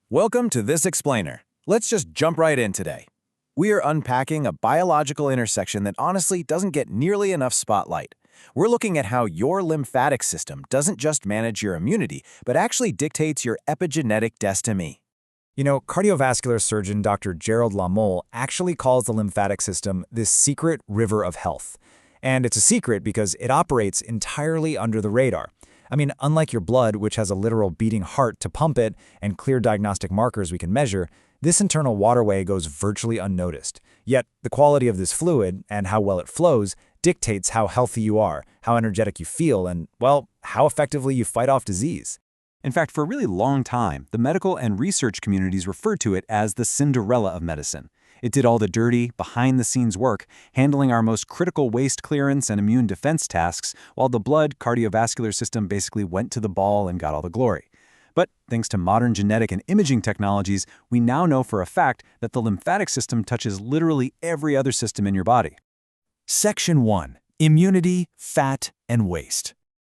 Welcome to This Explainer. Let's just jump right in today. We are unpacking a biological intersection that honestly doesn't get nearly enough spotlight. We're looking at how your lymphatic system doesn't just manage your immunity, but actually dictates your epigenetic destiny. Cardiovascular surgeon Dr. Gerald Lamole actually calls the lymphatic system this secret river of health. And it's a secret because it operates entirely under the radar. Unlike your blood, which has a literal beating heart to pump it and clear diagnostic markers we can measure, this internal waterway goes virtually unnoticed. Yet, the quality of this fluid and how well it flows dictates how healthy you are, how energetic you feel, and, well, how effectively you fight off disease. In fact, for a really long time, the medical and research communities referred to it as the Cinderella of medicine. It did all the dirty, behind-the-scenes work, handling our most critical waste clearance and immune defense tasks, while the blood cardiovascular system basically went to the ball and got all the glory. But thanks to modern genetic and imaging technologies, we now know for a fact that the lymphatic system touches literally every other system in your body. Section 1. Immunity, Fat, and Waste.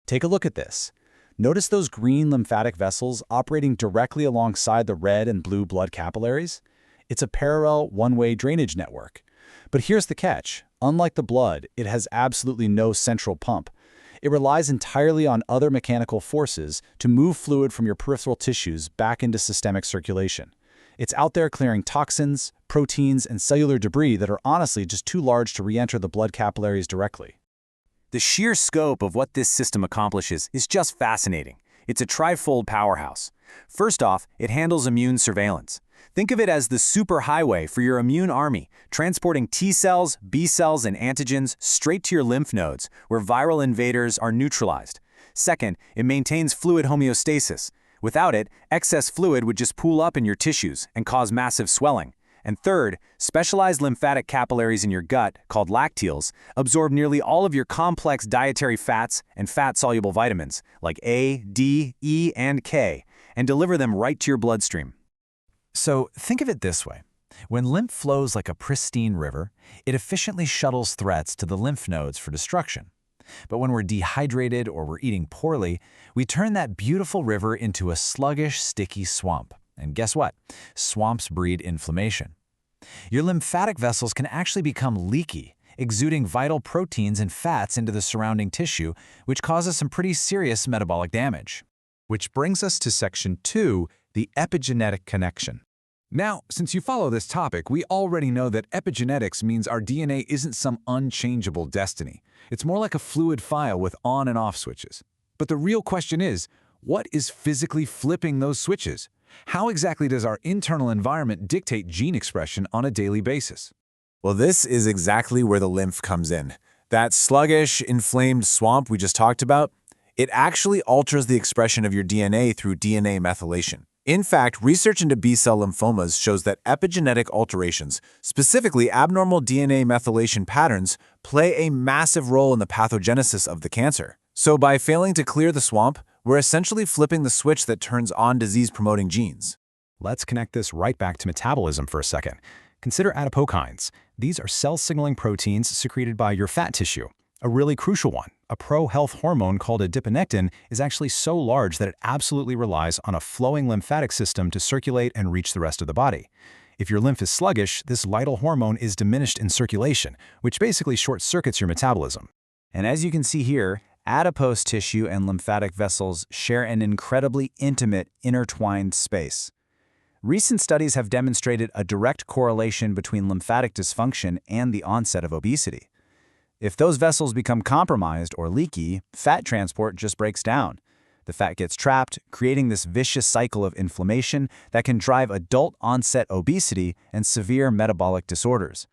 Take a look at this. Notice those green lymphatic vessels operating directly alongside the red and blue blood capillaries? It's a parallel one-way drainage network. But here's the catch. Unlike the blood, it has absolutely no central pump. It relies entirely on other mechanical forces to move fluid from your peripheral tissues back into systemic circulation. It's out there clearing toxins, proteins, and cellular debris that are honestly just too large to re-enter the blood capillaries directly. The sheer scope of what this system accomplishes is just fascinating. It's a trifold powerhouse. First off, it handles immune surveillance. Think of it as the superhighway for your immune army, transporting T cells, B cells, and antigens straight to your lymph nodes, where viral invaders are neutralized. Second, it maintains fluid homeostasis. Without it, excess fluid would just pool up in your tissues and cause massive swelling. And third, specialized lymphatic capillaries in your gut, called lacteals, absorb nearly all of your complex dietary fats and fat-soluble vitamins, like A, D, E, and K, and deliver them right to your bloodstream. So think of it this way. When lymph flows like a pristine river, it efficiently shuttles threats to the lymph nodes for destruction. But when we're dehydrated or we're eating poorly, we turn that beautiful river into a sluggish, sticky swamp. And guess what? Swamps breed inflammation. Your lymphatic vessels can actually become leaky, exuding vital proteins and fats into the surrounding tissue, which causes some pretty serious metabolic damage. Which brings us to Section 2, the epigenetic connection. Now, since you follow this topic, we already know that epigenetics means our DNA isn't some unchangeable destiny. It's more like a fluid file with on and off switches. But the real question is, what is physically flipping those switches? How exactly does our internal environment dictate gene expression on a daily basis? Well, this is exactly where the lymph comes in. That sluggish, inflamed swamp we just talked about, it actually alters the expression of your DNA through DNA methylation. In fact, research into B-cell lymphomas shows that epigenetic alterations, specifically abnormal DNA methylation patterns, play a massive role in the pathogenesis of the cancer. So by failing to clear the swamp, we're essentially flipping the switch that turns on disease-promoting genes. Let's connect this right back to metabolism for a second. Consider adipokines. These are cell-signaling proteins secreted by your fat tissue. A really crucial one, a pro-health hormone called adiponectin, is actually so large that it absolutely relies on a flowing lymphatic system to circulate and reach the rest of the body. If your lymph is sluggish, this vital hormone is diminished in circulation, which basically short-circuits your metabolism. And as you can see here, adipose tissue and lymphatic vessels share an incredibly intimate, intertwined space. Recent studies have demonstrated a direct correlation between lymphatic dysfunction and the onset of obesity. If those vessels become compromised or leaky, fat transport just breaks down. The fat gets trapped, creating this vicious cycle of inflammation that can drive adult-onset obesity and severe metabolic disorders.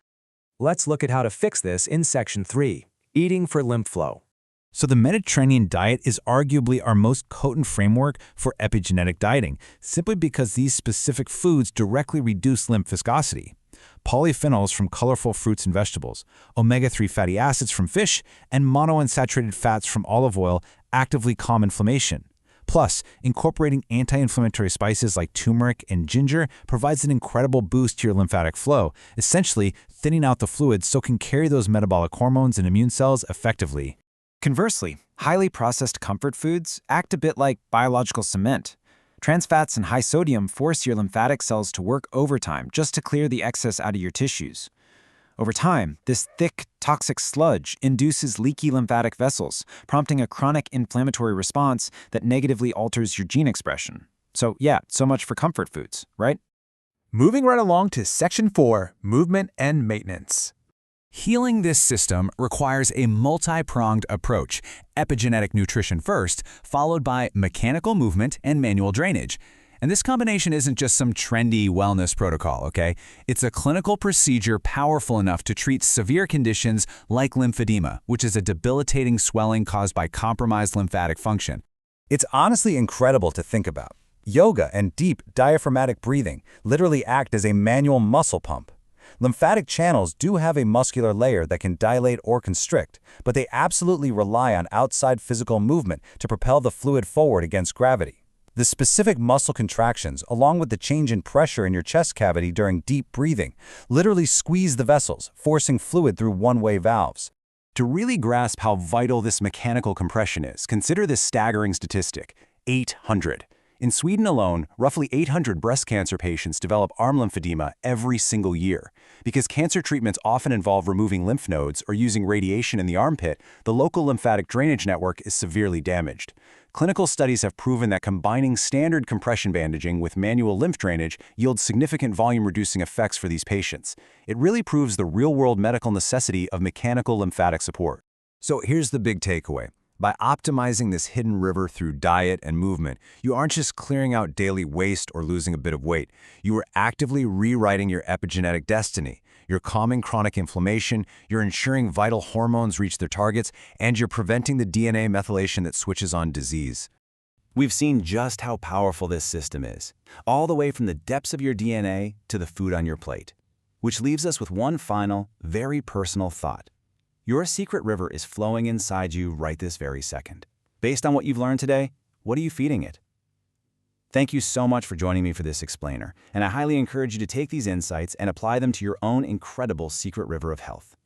Let's look at how to fix this in Section 3, Eating for Lymph Flow. So the Mediterranean diet is arguably our most potent framework for epigenetic dieting, simply because these specific foods directly reduce lymph viscosity. Polyphenols from colorful fruits and vegetables, omega-3 fatty acids from fish, and monounsaturated fats from olive oil actively calm inflammation. Plus, incorporating anti-inflammatory spices like turmeric and ginger provides an incredible boost to your lymphatic flow, essentially thinning out the fluid so it can carry those metabolic hormones and immune cells effectively. Conversely, highly processed comfort foods act a bit like biological cement. Trans fats and high sodium force your lymphatic cells to work overtime just to clear the excess out of your tissues. Over time, this thick, toxic sludge induces leaky lymphatic vessels, prompting a chronic inflammatory response that negatively alters your gene expression. So yeah, so much for comfort foods, right? Moving right along to Section 4, Movement and Maintenance. Healing this system requires a multi-pronged approach, epigenetic nutrition first, followed by mechanical movement and manual drainage. And this combination isn't just some trendy wellness protocol, okay? It's a clinical procedure powerful enough to treat severe conditions like lymphedema, which is a debilitating swelling caused by compromised lymphatic function. It's honestly incredible to think about. Yoga and deep diaphragmatic breathing literally act as a manual muscle pump. Lymphatic channels do have a muscular layer that can dilate or constrict, but they absolutely rely on outside physical movement to propel the fluid forward against gravity. The specific muscle contractions, along with the change in pressure in your chest cavity during deep breathing, literally squeeze the vessels, forcing fluid through one-way valves. To really grasp how vital this mechanical compression is, consider this staggering statistic: 800. In Sweden alone, roughly 800 breast cancer patients develop arm lymphedema every single year. Because cancer treatments often involve removing lymph nodes or using radiation in the armpit, the local lymphatic drainage network is severely damaged. Clinical studies have proven that combining standard compression bandaging with manual lymph drainage yields significant volume-reducing effects for these patients. It really proves the real-world medical necessity of mechanical lymphatic support. So here's the big takeaway. By optimizing this hidden river through diet and movement, you aren't just clearing out daily waste or losing a bit of weight. You are actively rewriting your epigenetic destiny. You're calming chronic inflammation, you're ensuring vital hormones reach their targets, and you're preventing the DNA methylation that switches on disease. We've seen just how powerful this system is, all the way from the depths of your DNA to the food on your plate. Which leaves us with one final, very personal thought. Your secret river is flowing inside you right this very second. Based on what you've learned today, what are you feeding it? Thank you so much for joining me for this explainer, and I highly encourage you to take these insights and apply them to your own incredible secret river of health.